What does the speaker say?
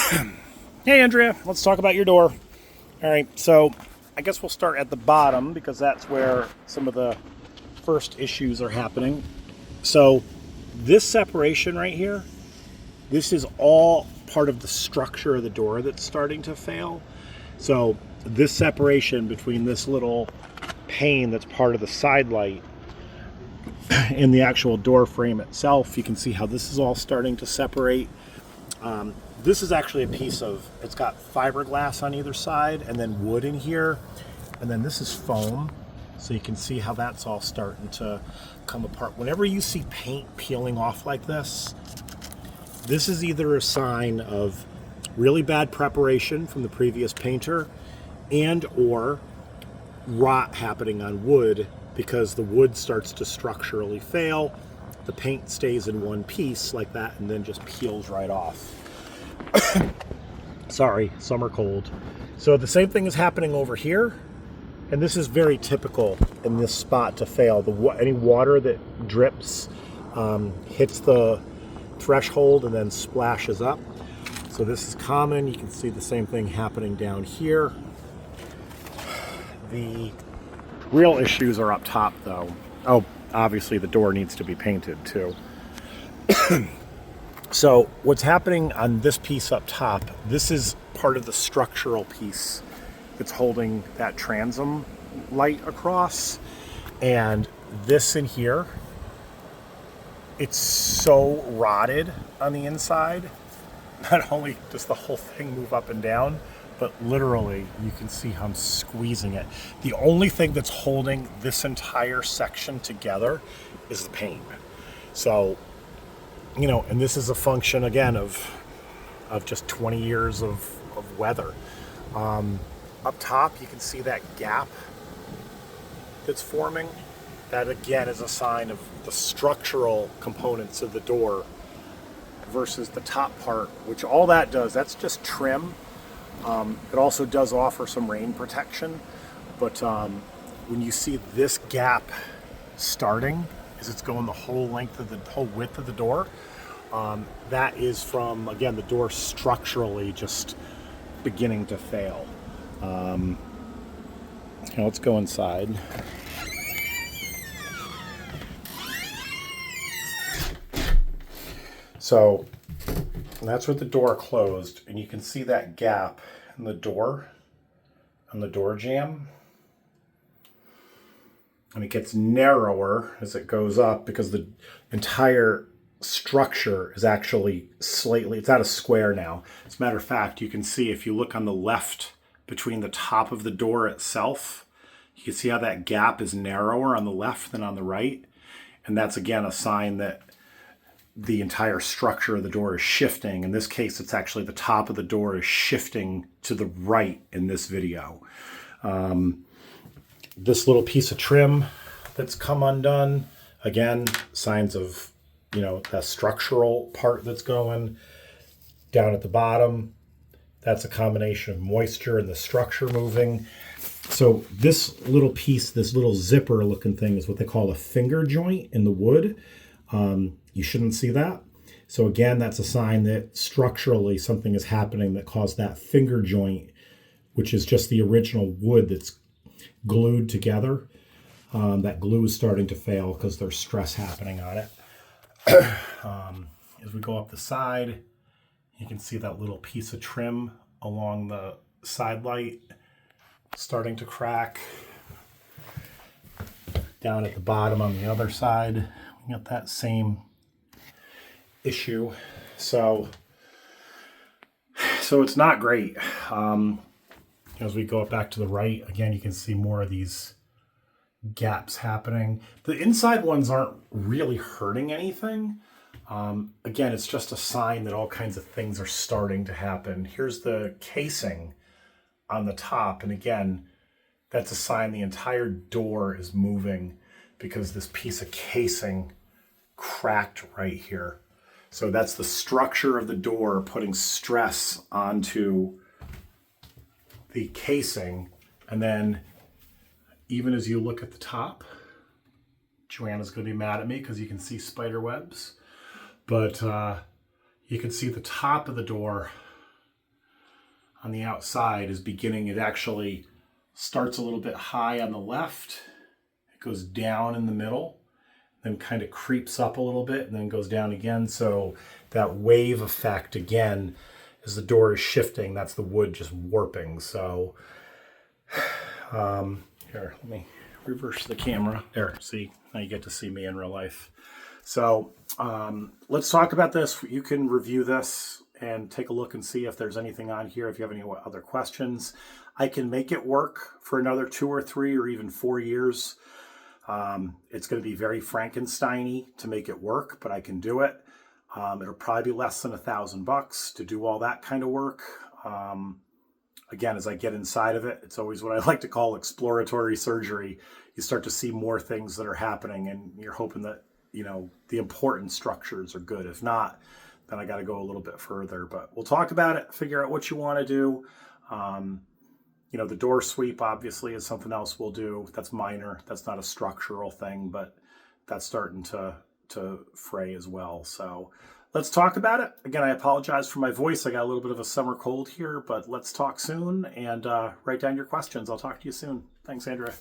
Hey, Andrea, let's talk about your door. All right, so I guess we'll start at the bottom because that's where some of the first issues are happening. So, this separation right here, this is all part of the structure of the door that's starting to fail. So, this separation between this little pane that's part of the side light and the actual door frame itself, you can see how this is all starting to separate. This is actually a piece of, it's got fiberglass on either side and then wood in here. And then this is foam. So you can see how that's all starting to come apart. Whenever you see paint peeling off like this is either a sign of really bad preparation from the previous painter and or rot happening on wood because the wood starts to structurally fail. The paint stays in one piece like that and then just peels right off. Sorry, summer cold. So the same thing is happening over here, and this is very typical in this spot to fail. Any water that drips hits the threshold and then splashes up. So this is common. You can see the same thing happening down here. The real issues are up top, though. Oh, obviously the door needs to be painted too. So what's happening on this piece up top, this is part of the structural piece that's holding that transom light across. And this in here, it's so rotted on the inside. Not only does the whole thing move up and down, but literally you can see how I'm squeezing it. The only thing that's holding this entire section together is the paint. So, you know, and this is a function again of just 20 years of weather. Up top, you can see that gap that's forming. That again is a sign of the structural components of the door versus the top part, which all that does, that's just trim. It also does offer some rain protection, but when you see this gap starting, as it's going the whole length of the whole width of the door, that is from, again, the door structurally just beginning to fail. Now let's go inside. So that's with the door closed, and you can see that gap in the door, on the door jamb. And it gets narrower as it goes up because the entire structure is actually slightly, it's not a square now. As a matter of fact, you can see if you look on the left between the top of the door itself, you can see how that gap is narrower on the left than on the right. And that's again a sign that the entire structure of the door is shifting. In this case, it's actually the top of the door is shifting to the right in this video. This little piece of trim that's come undone, again, signs of, you know, the structural part that's going down at the bottom. That's a combination of moisture and the structure moving. So this little piece, this little zipper looking thing is what they call a finger joint in the wood. You shouldn't see that. So again, that's a sign that structurally something is happening that caused that finger joint, which is just the original wood that's glued together. That glue is starting to fail because there's stress happening on it. As we go up the side, you can see that little piece of trim along the side light starting to crack. Down at the bottom on the other side, we got that same issue. So it's not great. As we go back to the right, again, you can see more of these gaps happening. The inside ones aren't really hurting anything. Again, it's just a sign that all kinds of things are starting to happen. Here's the casing on the top. And again, that's a sign the entire door is moving because this piece of casing cracked right here. So that's the structure of the door putting stress onto the casing. And then even as you look at the top, Joanna's going to be mad at me because you can see spider webs, but you can see the top of the door on the outside is beginning. It actually starts a little bit high on the left. It goes down in the middle, then kind of creeps up a little bit and then goes down again. So that wave effect again, as the door is shifting, that's the wood just warping. So here, let me reverse the camera. There, see, now you get to see me in real life. So let's talk about this. You can review this and take a look and see if there's anything on here, if you have any other questions. I can make it work for another 2 or 3 or even 4 years. It's going to be very Frankenstein-y to make it work, but I can do it. It'll probably be less than $1,000 to do all that kind of work. Again, as I get inside of it, it's always what I like to call exploratory surgery. You start to see more things that are happening, and you're hoping that, you know, the important structures are good. If not, then I got to go a little bit further. But we'll talk about it, figure out what you want to do. You know, the door sweep obviously is something else we'll do. That's minor. That's not a structural thing, but that's starting to fray as well. So let's talk about it. Again, I apologize for my voice. I got a little bit of a summer cold here, but let's talk soon and write down your questions. I'll talk to you soon. Thanks, Andrea.